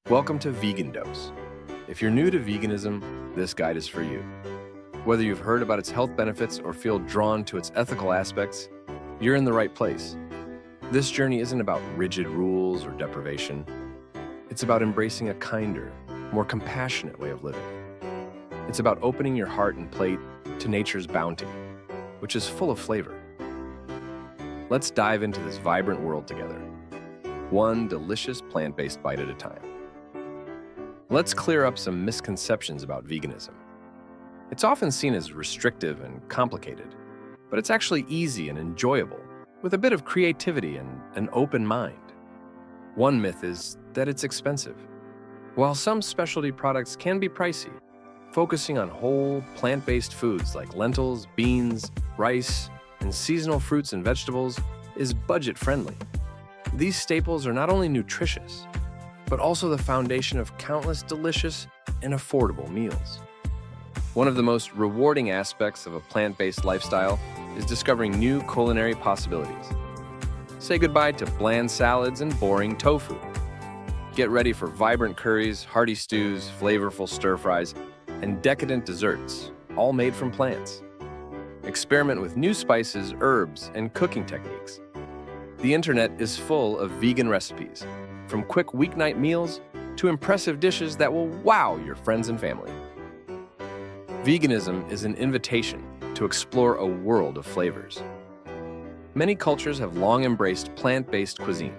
Welcome to Vegan Dose. If you're new to veganism, this guide is for you. Whether you've heard about its health benefits or feel drawn to its ethical aspects, you're in the right place. This journey isn't about rigid rules or deprivation. It's about embracing a kinder, more compassionate way of living. It's about opening your heart and plate to nature's bounty, which is full of flavor. Let's dive into this vibrant world together, one delicious plant-based bite at a time. Let's clear up some misconceptions about veganism. It's often seen as restrictive and complicated, but it's actually easy and enjoyable, with a bit of creativity and an open mind. One myth is that it's expensive. While some specialty products can be pricey, focusing on whole, plant-based foods like lentils, beans, rice, and seasonal fruits and vegetables is budget-friendly. These staples are not only nutritious, but also the foundation of countless delicious and affordable meals. One of the most rewarding aspects of a plant-based lifestyle is discovering new culinary possibilities. Say goodbye to bland salads and boring tofu. Get ready for vibrant curries, hearty stews, flavorful stir-fries, and decadent desserts, all made from plants. Experiment with new spices, herbs, and cooking techniques. The internet is full of vegan recipes, from quick weeknight meals to impressive dishes that will wow your friends and family. Veganism is an invitation to explore a world of flavors. Many cultures have long embraced plant-based cuisine,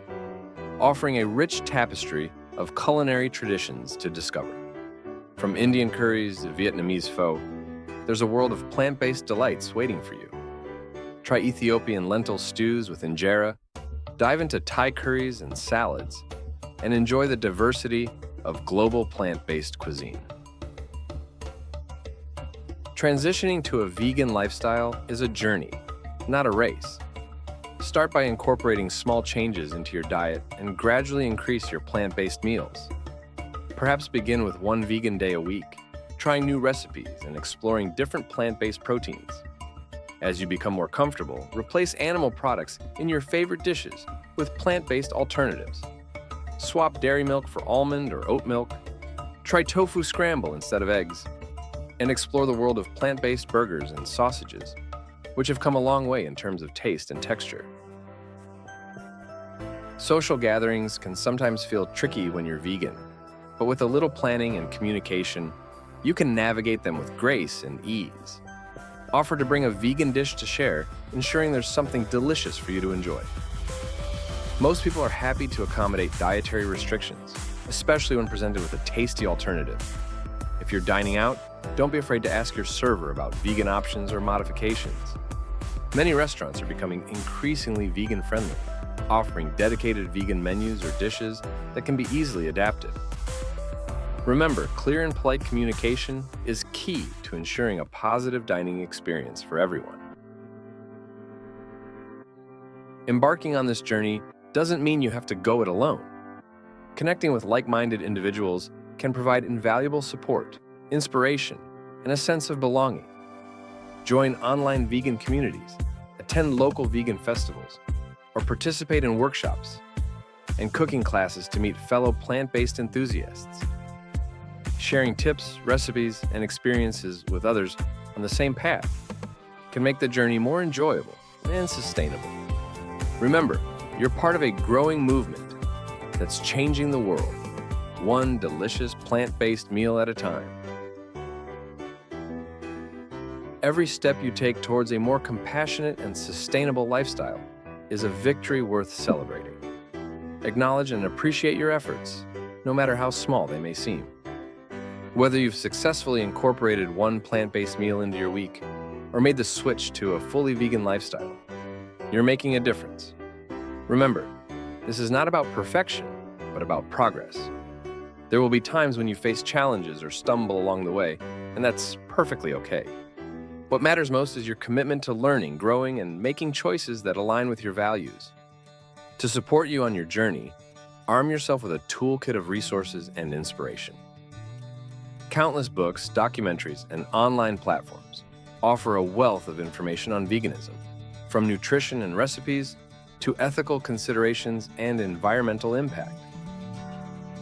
offering a rich tapestry of culinary traditions to discover. From Indian curries to Vietnamese pho, there's a world of plant-based delights waiting for you. Try Ethiopian lentil stews with injera, dive into Thai curries and salads, and enjoy the diversity of global plant-based cuisine. Transitioning to a vegan lifestyle is a journey, not a race. Start by incorporating small changes into your diet and gradually increase your plant-based meals. Perhaps begin with one vegan day a week, trying new recipes and exploring different plant-based proteins. As you become more comfortable, replace animal products in your favorite dishes with plant-based alternatives. Swap dairy milk for almond or oat milk. Try tofu scramble instead of eggs. And explore the world of plant-based burgers and sausages, which have come a long way in terms of taste and texture. Social gatherings can sometimes feel tricky when you're vegan, but with a little planning and communication, you can navigate them with grace and ease. Offer to bring a vegan dish to share, ensuring there's something delicious for you to enjoy. Most people are happy to accommodate dietary restrictions, especially when presented with a tasty alternative. If you're dining out, don't be afraid to ask your server about vegan options or modifications. Many restaurants are becoming increasingly vegan-friendly, offering dedicated vegan menus or dishes that can be easily adapted. Remember, clear and polite communication is key to ensuring a positive dining experience for everyone. Embarking on this journey doesn't mean you have to go it alone. Connecting with like-minded individuals can provide invaluable support, inspiration, and a sense of belonging. Join online vegan communities, attend local vegan festivals, or participate in workshops and cooking classes to meet fellow plant-based enthusiasts. Sharing tips, recipes, and experiences with others on the same path can make the journey more enjoyable and sustainable. Remember, you're part of a growing movement that's changing the world, one delicious plant-based meal at a time. Every step you take towards a more compassionate and sustainable lifestyle is a victory worth celebrating. Acknowledge and appreciate your efforts, no matter how small they may seem. Whether you've successfully incorporated one plant-based meal into your week or made the switch to a fully vegan lifestyle, you're making a difference. Remember, this is not about perfection, but about progress. There will be times when you face challenges or stumble along the way, and that's perfectly okay. What matters most is your commitment to learning, growing, and making choices that align with your values. To support you on your journey, arm yourself with a toolkit of resources and inspiration. Countless books, documentaries, and online platforms offer a wealth of information on veganism, from nutrition and recipes to ethical considerations and environmental impact.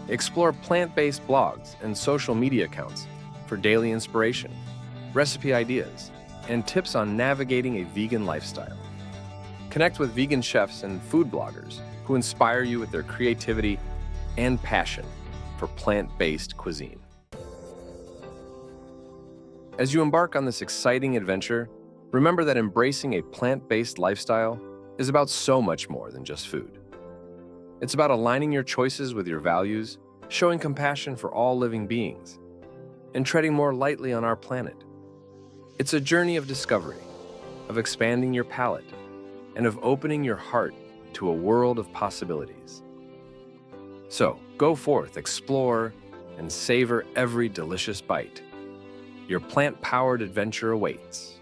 Explore plant-based blogs and social media accounts for daily inspiration, recipe ideas, and tips on navigating a vegan lifestyle. Connect with vegan chefs and food bloggers who inspire you with their creativity and passion for plant-based cuisine. As you embark on this exciting adventure, remember that embracing a plant-based lifestyle is about so much more than just food. It's about aligning your choices with your values, showing compassion for all living beings, and treading more lightly on our planet. It's a journey of discovery, of expanding your palate, and of opening your heart to a world of possibilities. So, go forth, explore, and savor every delicious bite. Your plant-powered adventure awaits.